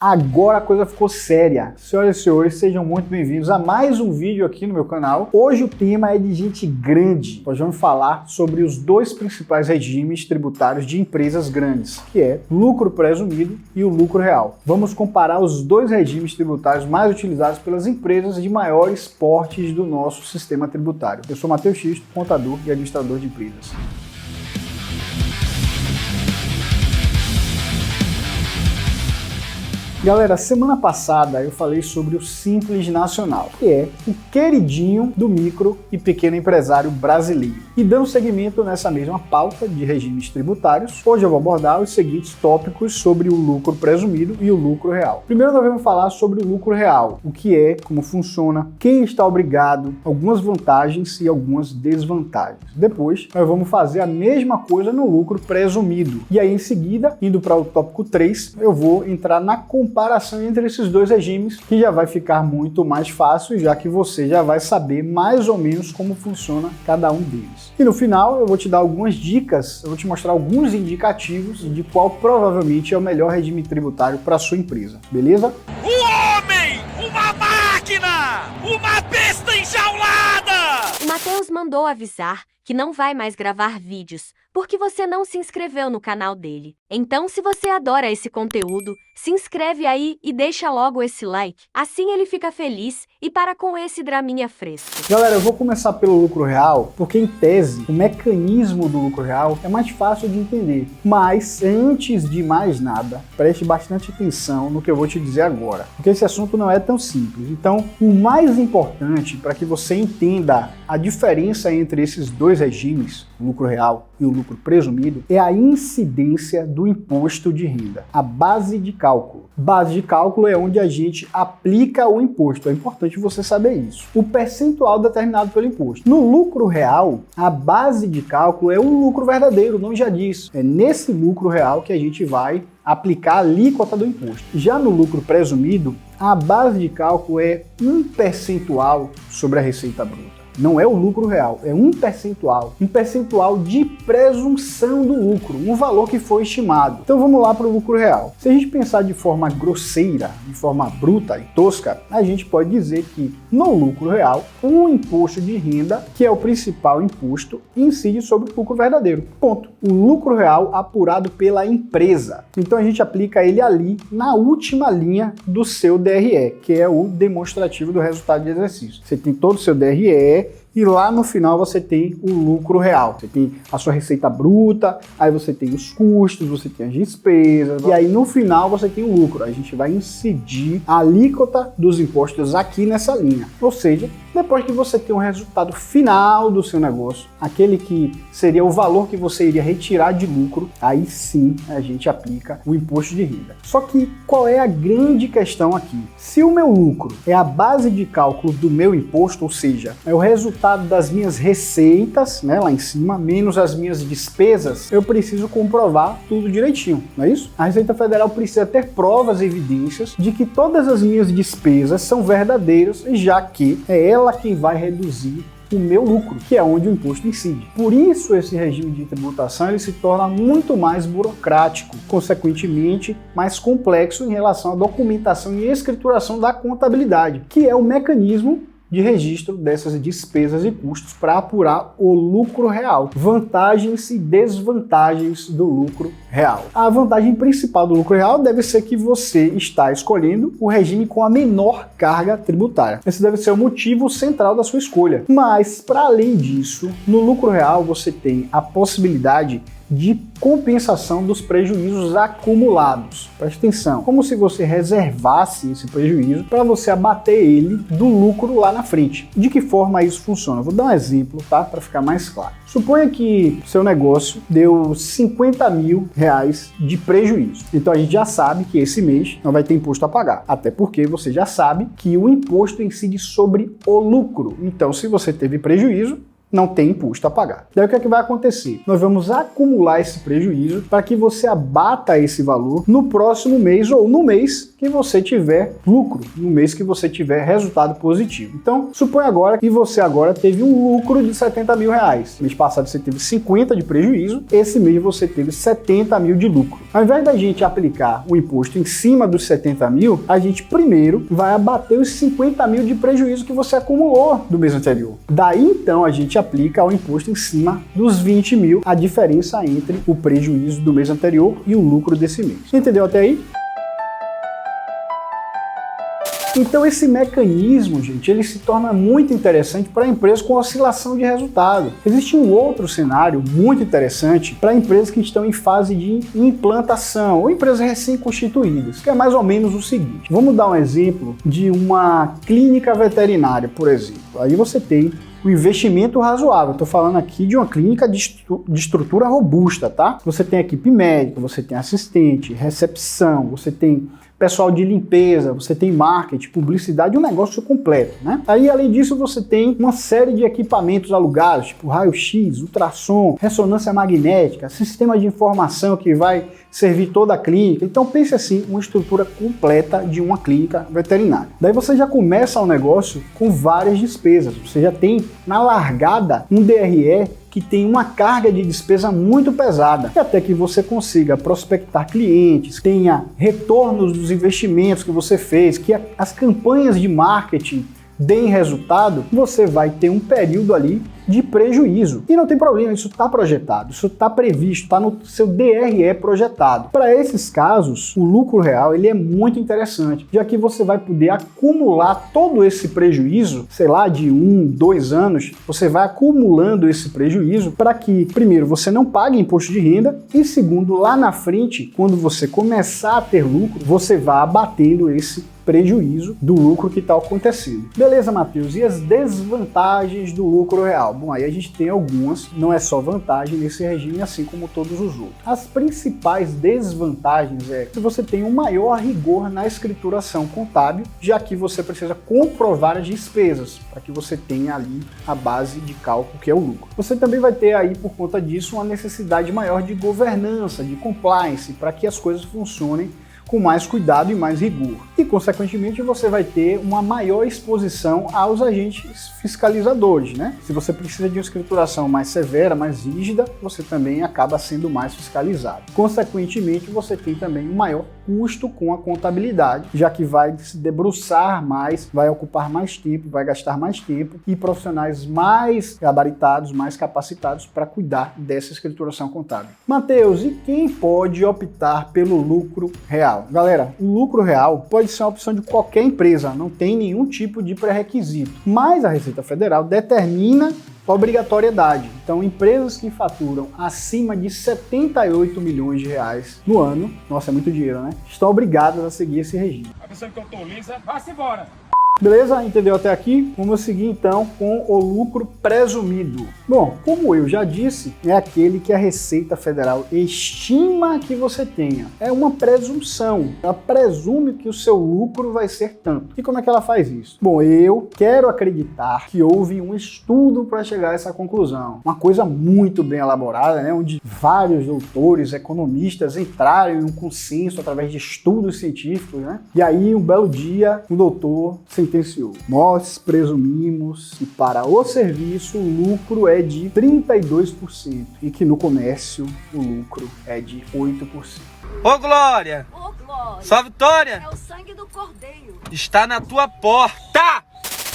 Agora a coisa ficou séria. Senhoras e senhores, sejam muito bem-vindos a mais um vídeo aqui no meu canal. Hoje o tema é de gente grande. Nós vamos falar sobre os dois principais regimes tributários de empresas grandes, que é lucro presumido e o lucro real. Vamos comparar os dois regimes tributários mais utilizados pelas empresas de maiores portes do nosso sistema tributário. Eu sou Matheus Xisto, contador e administrador de empresas. Galera, semana passada eu falei sobre o Simples Nacional, que é o queridinho do micro e pequeno empresário brasileiro. E dando seguimento nessa mesma pauta de regimes tributários, hoje eu vou abordar os seguintes tópicos sobre o lucro presumido e o lucro real. Primeiro nós vamos falar sobre o lucro real, o que é, como funciona, quem está obrigado, algumas vantagens e algumas desvantagens. Depois nós vamos fazer a mesma coisa no lucro presumido. E aí em seguida, indo para o tópico 3, eu vou entrar na comparação entre esses dois regimes, que já vai ficar muito mais fácil, já que você já vai saber mais ou menos como funciona cada um deles. E no final eu vou te dar algumas dicas, eu vou te mostrar alguns indicativos de qual provavelmente é o melhor regime tributário para sua empresa, beleza? Um homem, uma máquina, uma besta enjaulada! O Matheus mandou avisar que não vai mais gravar vídeos, porque você não se inscreveu no canal dele. Então, se você adora esse conteúdo, se inscreve aí e deixa logo esse like. Assim ele fica feliz e para com esse draminha fresco. Galera, eu vou começar pelo lucro real, porque em tese, o mecanismo do lucro real é mais fácil de entender. Mas, antes de mais nada, preste bastante atenção no que eu vou te dizer agora, porque esse assunto não é tão simples. Então, o mais importante para que você entenda a diferença entre esses dois regimes, o lucro real e o lucro presumido, é a incidência do imposto de renda, a base de cálculo. Base de cálculo é onde a gente aplica o imposto, é importante você saber isso. O percentual determinado pelo imposto. No lucro real, a base de cálculo é o lucro verdadeiro, o nome já diz. É nesse lucro real que a gente vai aplicar a alíquota do imposto. Já no lucro presumido, a base de cálculo é um percentual sobre a receita bruta. Não é o lucro real, é um percentual de presunção do lucro, um valor que foi estimado. Então vamos lá para o lucro real. Se a gente pensar de forma grosseira, de forma bruta e tosca, a gente pode dizer que no lucro real, o imposto de renda, que é o principal imposto, incide sobre o lucro verdadeiro. Ponto. O lucro real apurado pela empresa. Então a gente aplica ele ali na última linha do seu DRE, que é o demonstrativo do resultado de exercício. Você tem todo o seu DRE, e lá no final você tem o lucro real. Você tem a sua receita bruta, aí você tem os custos, você tem as despesas, e aí no final você tem o lucro. A gente vai incidir a alíquota dos impostos aqui nessa linha. Ou seja, depois que você tem o resultado final do seu negócio, aquele que seria o valor que você iria retirar de lucro, aí sim a gente aplica o imposto de renda. Só que qual é a grande questão aqui? Se o meu lucro é a base de cálculo do meu imposto, ou seja, é o resultado das minhas receitas, né, lá em cima, menos as minhas despesas, eu preciso comprovar tudo direitinho, não é isso? A Receita Federal precisa ter provas e evidências de que todas as minhas despesas são verdadeiras, já que é ela quem vai reduzir o meu lucro, que é onde o imposto incide. Por isso esse regime de tributação ele se torna muito mais burocrático, consequentemente mais complexo em relação à documentação e escrituração da contabilidade, que é o mecanismo de registro dessas despesas e custos para apurar o lucro real. Vantagens e desvantagens do lucro real. A vantagem principal do lucro real deve ser que você está escolhendo o regime com a menor carga tributária. Esse deve ser o motivo central da sua escolha. Mas, para além disso, no lucro real você tem a possibilidade de compensação dos prejuízos acumulados. Preste atenção, como se você reservasse esse prejuízo para você abater ele do lucro lá na frente. De que forma isso funciona? Vou dar um exemplo, tá? Para ficar mais claro. Suponha que seu negócio deu 50 mil reais de prejuízo. Então a gente já sabe que esse mês não vai ter imposto a pagar. Até porque você já sabe que o imposto incide sobre o lucro. Então se você teve prejuízo, não tem imposto a pagar. Daí o que é que vai acontecer? Nós vamos acumular esse prejuízo para que você abata esse valor no próximo mês ou no mês que você tiver lucro, no mês que você tiver resultado positivo. Então, suponha agora que você agora teve um lucro de 70 mil reais. Mês passado você teve 50 de prejuízo, esse mês você teve 70 mil de lucro. Ao invés da gente aplicar o imposto em cima dos 70 mil, a gente primeiro vai abater os 50 mil de prejuízo que você acumulou do mês anterior. Daí então a gente aplica o imposto em cima dos 20 mil, a diferença entre o prejuízo do mês anterior e o lucro desse mês. Entendeu até aí? Então esse mecanismo, gente, ele se torna muito interessante para empresas com oscilação de resultado. Existe um outro cenário muito interessante para empresas que estão em fase de implantação ou empresas recém-constituídas, que é mais ou menos o seguinte. Vamos dar um exemplo de uma clínica veterinária, por exemplo. Aí você tem um investimento razoável. Estou falando aqui de uma clínica de estrutura robusta, tá? Você tem equipe médica, você tem assistente, recepção, você tem pessoal de limpeza, você tem marketing, publicidade, um negócio completo, né? Aí, além disso, você tem uma série de equipamentos alugados, tipo raio-x, ultrassom, ressonância magnética, sistema de informação que vai servir toda a clínica. Então, pense assim, uma estrutura completa de uma clínica veterinária. Daí você já começa o negócio com várias despesas. Você já tem, na largada, um DRE que tem uma carga de despesa muito pesada, e até que você consiga prospectar clientes, tenha retornos dos investimentos que você fez, que as campanhas de marketing deem resultado, você vai ter um período ali de prejuízo. E não tem problema, isso está projetado, isso está previsto, está no seu DRE projetado. Para esses casos, o lucro real ele é muito interessante, já que você vai poder acumular todo esse prejuízo, sei lá, de 1, 2 anos, você vai acumulando esse prejuízo para que, primeiro, você não pague imposto de renda e, segundo, lá na frente, quando você começar a ter lucro, você vai abatendo esse prejuízo do lucro que está acontecendo. Beleza, Matheus, e as desvantagens do lucro real? Bom, aí a gente tem algumas, não é só vantagem nesse regime, assim como todos os outros. As principais desvantagens é que você tem um maior rigor na escrituração contábil, já que você precisa comprovar as despesas, para que você tenha ali a base de cálculo que é o lucro. Você também vai ter aí, por conta disso, uma necessidade maior de governança, de compliance, para que as coisas funcionem com mais cuidado e mais rigor. E, consequentemente, você vai ter uma maior exposição aos agentes fiscalizadores, né? Se você precisa de uma escrituração mais severa, mais rígida, você também acaba sendo mais fiscalizado. Consequentemente, você tem também um maior custo com a contabilidade, já que vai se debruçar mais, vai ocupar mais tempo, vai gastar mais tempo e profissionais mais gabaritados, mais capacitados para cuidar dessa escrituração contábil. Matheus, e quem pode optar pelo lucro real? Galera, o lucro real pode ser uma opção de qualquer empresa, não tem nenhum tipo de pré-requisito, mas a Receita Federal determina obrigatoriedade. Então, empresas que faturam acima de 78 milhões de reais no ano, nossa, é muito dinheiro, né? Estão obrigadas a seguir esse regime. A pessoa que eu tô lisa, vai-se embora. Beleza? Entendeu até aqui? Vamos seguir então com o lucro presumido. Bom, como eu já disse, é aquele que a Receita Federal estima que você tenha. É uma presunção. Ela presume que o seu lucro vai ser tanto. E como é que ela faz isso? Bom, eu quero acreditar que houve um estudo para chegar a essa conclusão. Uma coisa muito bem elaborada, né? Onde vários doutores, economistas entraram em um consenso através de estudos científicos, né? E aí, um belo dia, o doutor sentenciou: nós presumimos que para o serviço o lucro é de 32% e que no comércio o lucro é de 8%. Ô Glória! Ô, Glória! Sua vitória É o sangue do cordeiro. está na tua porta!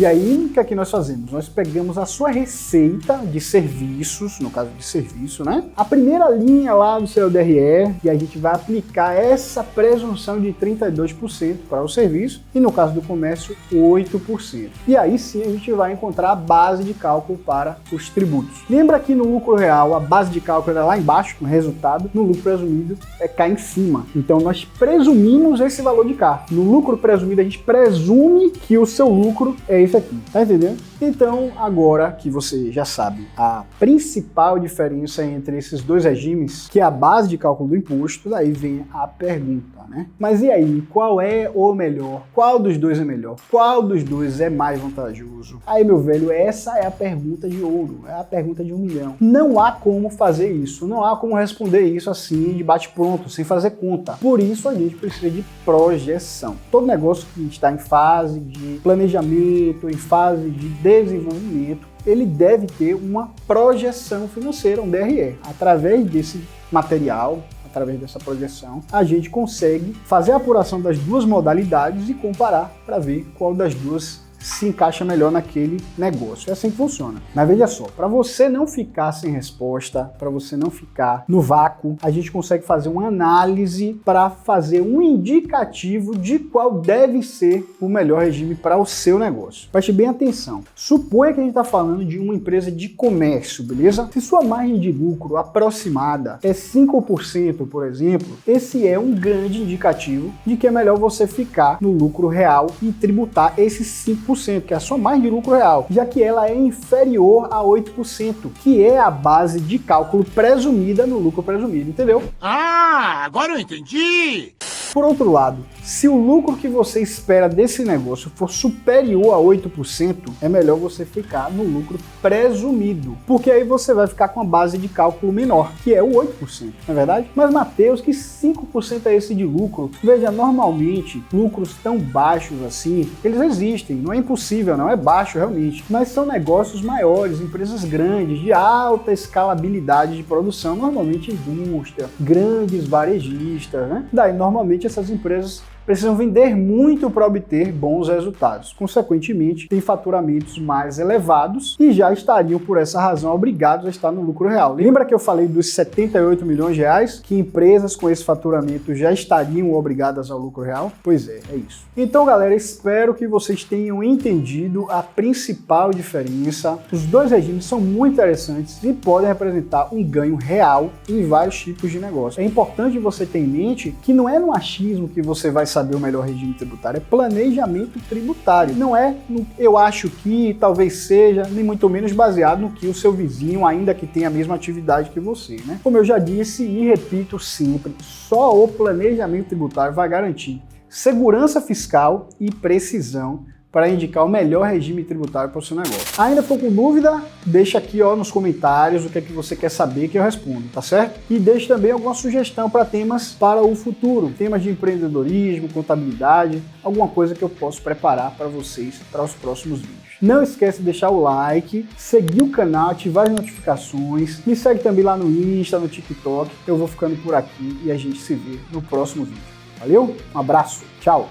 E aí, o que é que nós fazemos? Nós pegamos a sua receita de serviços, no caso de serviço, né? A primeira linha lá do seu DRE, e a gente vai aplicar essa presunção de 32% para o serviço, e no caso do comércio, 8%. E aí sim a gente vai encontrar a base de cálculo para os tributos. Lembra que no lucro real a base de cálculo é lá embaixo, o resultado, no lucro presumido é cá em cima. Então nós presumimos esse valor de cá. No lucro presumido a gente presume que o seu lucro é esse aqui, tá entendendo? Então, agora que você já sabe a principal diferença entre esses dois regimes, que é a base de cálculo do imposto, daí vem a pergunta, né? Mas e aí, qual é o melhor? Qual dos dois é melhor? Qual dos dois é mais vantajoso? Aí, meu velho, essa é a pergunta de ouro, é a pergunta de 1 milhão. Não há como fazer isso, não há como responder isso assim, de bate-pronto, sem fazer conta. Por isso, a gente precisa de projeção. Todo negócio que está em fase de planejamento, em fase de desenvolvimento, ele deve ter uma projeção financeira, um DRE. Através desse material, através dessa projeção, a gente consegue fazer a apuração das duas modalidades e comparar para ver qual das duas se encaixa melhor naquele negócio. É assim que funciona. Mas veja só, para você não ficar sem resposta, para você não ficar no vácuo, a gente consegue fazer uma análise para fazer um indicativo de qual deve ser o melhor regime para o seu negócio. Preste bem atenção. Suponha que a gente está falando de uma empresa de comércio, beleza? Se sua margem de lucro aproximada é 5%, por exemplo, esse é um grande indicativo de que é melhor você ficar no lucro real e tributar esses 5%, que é a sua margem de lucro real, já que ela é inferior a 8%, que é a base de cálculo presumida no lucro presumido, entendeu? Ah, agora eu entendi! Por outro lado, se o lucro que você espera desse negócio for superior a 8%, é melhor você ficar no lucro presumido, porque aí você vai ficar com a base de cálculo menor, que é o 8%, não é verdade? Mas, Matheus, que 5% é esse de lucro? Veja, normalmente, lucros tão baixos assim, eles existem, não é impossível, não é baixo realmente, mas são negócios maiores, empresas grandes, de alta escalabilidade de produção, normalmente indústria, grandes varejistas, né? Daí, normalmente, essas empresas precisam vender muito para obter bons resultados. Consequentemente, têm faturamentos mais elevados e já estariam, por essa razão, obrigados a estar no lucro real. Lembra que eu falei dos 78 milhões de reais? Que empresas com esse faturamento já estariam obrigadas ao lucro real? Pois é isso. Então, galera, espero que vocês tenham entendido a principal diferença. Os dois regimes são muito interessantes e podem representar um ganho real em vários tipos de negócio. É importante você ter em mente que não é no achismo que você vai saber o melhor regime tributário, é planejamento tributário. Não é no eu acho que, talvez seja, nem muito menos baseado no que o seu vizinho, ainda que tenha a mesma atividade que você, né? Como eu já disse e repito sempre, só o planejamento tributário vai garantir segurança fiscal e precisão para indicar o melhor regime tributário para o seu negócio. Ainda ficou com dúvida? Deixa aqui nos comentários o que é que você quer saber que eu respondo, tá certo? E deixe também alguma sugestão para temas para o futuro, temas de empreendedorismo, contabilidade, alguma coisa que eu posso preparar para vocês para os próximos vídeos. Não esquece de deixar o like, seguir o canal, ativar as notificações, me segue também lá no Insta, no TikTok. Eu vou ficando por aqui e a gente se vê no próximo vídeo. Valeu? Um abraço, tchau!